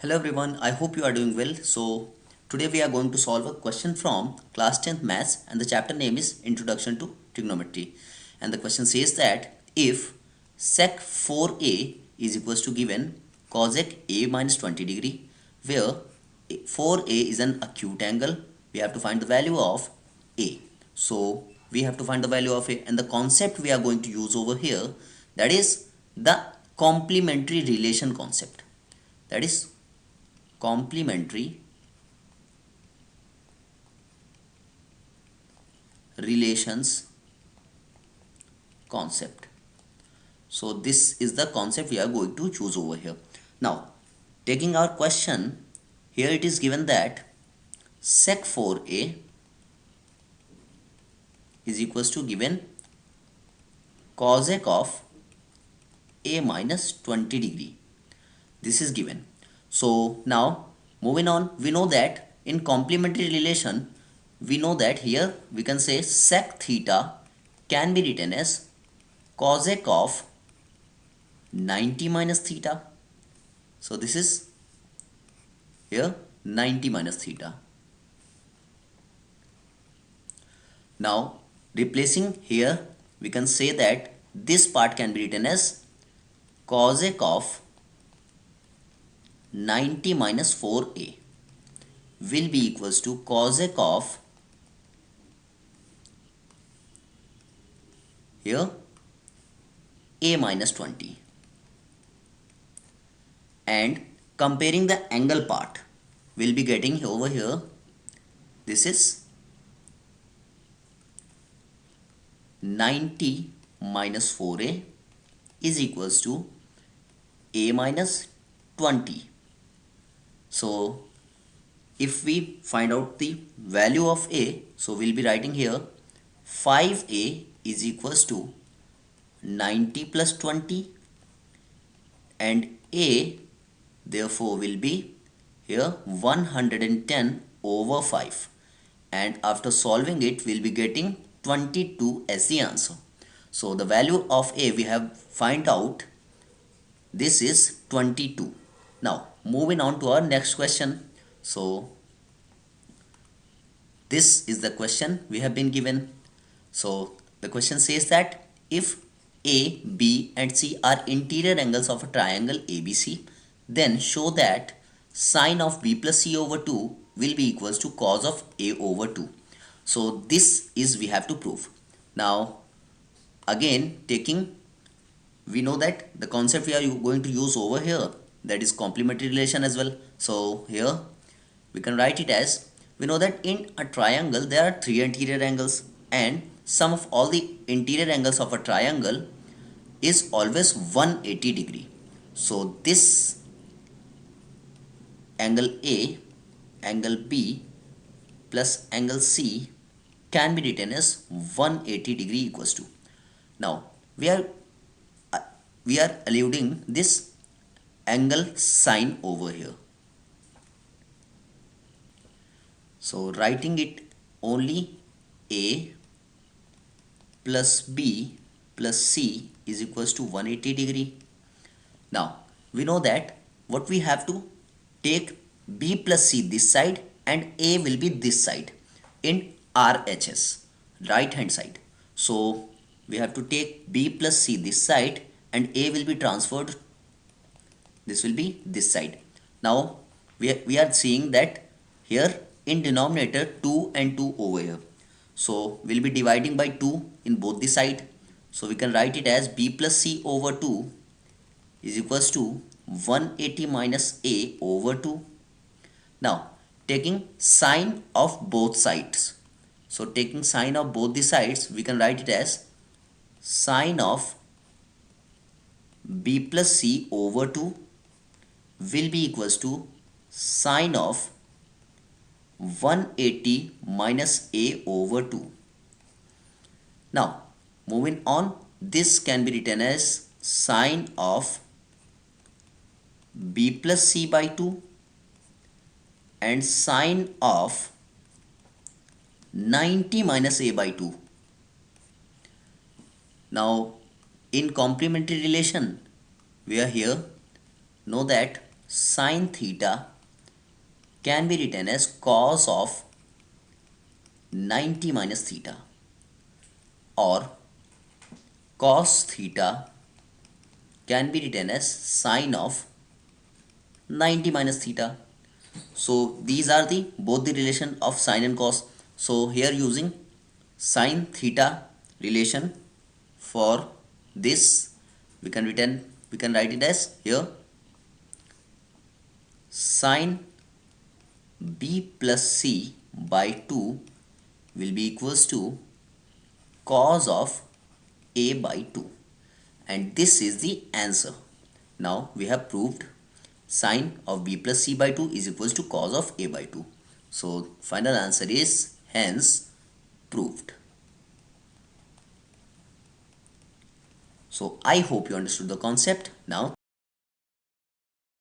Hello everyone, I hope you are doing well. So today we are going to solve a question from class 10th maths and the chapter name is Introduction to Trigonometry. And the question says that if sec 4a is equals to given cosec a minus 20 degree, where 4a is an acute angle, we have to find the value of a. So we have to find the value of a, and the concept we are going to use over here, that is the complementary relation concept. That is complementary relations concept. So this is the concept we are going to choose over here. Now, taking our question, here it is given that sec 4a is equals to given cosec of a minus 20 degree. This is given. So now moving on, we know that in complementary relation, we know that here we can say sec theta can be written as cosec of 90 minus theta. So this is here 90 minus theta. Now replacing here, we can say that this part can be written as cosec of 90 minus 4a will be equals to cosec of here a minus 20, and comparing the angle part, we'll be getting over here, this is 90 minus 4a is equals to a minus 20. So if we find out the value of a, so we'll be writing here 5a is equals to 90 plus 20, and a therefore will be here 110 over 5, and after solving it we'll be getting 22 as the answer. So the value of a we have find out, this is 22. Now moving on to our next question. So this is the question we have been given. So the question says that if A, B and C are interior angles of a triangle ABC, then show that sine of B plus C over 2 will be equals to cos of A over 2. So this is we have to prove. Now again we know that the concept we are going to use over here, that is complementary relation as well. So here we can write it as, we know that in a triangle there are three interior angles, and sum of all the interior angles of a triangle is always 180 degree. So this angle A, angle B plus angle C can be written as 180 degree equals to. Now we are alluding this angle sine over here. So writing it only A plus B plus C is equals to 180 degree. Now we know that what we have to take B plus C this side and A will be this side in RHS, right hand side. So we have to take B plus C this side and A will be transferred, this will be this side. Now we are seeing that here in denominator 2 and 2 over here. So we'll be dividing by 2 in both the side. So we can write it as B plus C over 2 is equals to 180 minus A over 2. Now taking sine of both sides. So taking sine of both the sides, we can write it as sine of B plus C over 2 will be equals to sine of 180 minus A over 2. Now moving on, this can be written as sine of B plus C by 2 and sine of 90 minus A by 2. Now in complementary relation, we are here know that Sine theta can be written as cos of 90 minus theta, or cos theta can be written as sine of 90 minus theta. So these are the both the relation of sine and cos. So here using sine theta relation for this, we can write it as here sine b plus c by 2 will be equals to cos of a by 2, and this is the answer. Now we have proved sine of b plus c by 2 is equals to cos of a by 2. So final answer is hence proved. So I hope you understood the concept. Now